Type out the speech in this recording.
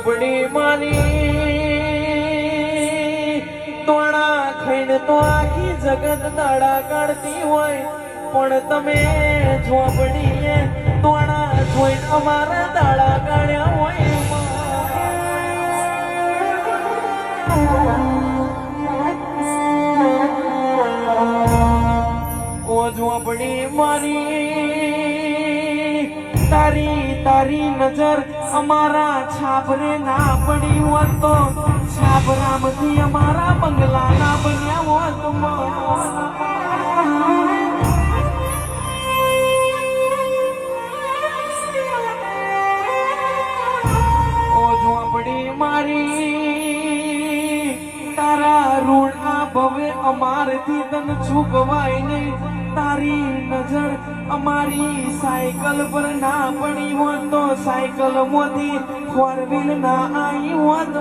ઝોપડી મારી તોણા ખાઈને તો આખી જગત દાડા કાઢતી હોય, પણ તમે ઝોપડીએ તોણા જોઈને અમારા દાડા કાઢ્યા હોય. ઓ ઝોપડી મારી તારી નજર અમારા છાપરે ના પડી હોત તો છાપરામાંથી અમારા બંગલા ના બન્યા હોત. ઓ ઝોપડી મારી તારા ઋણ આ ભવે અમારથી તને ચૂકવાય નહીં. તારી નજર અમારી સાયકલ પર ના પડી હોત તો સાયકલ મોથી 4 વ્હીલ ના આવી હોત.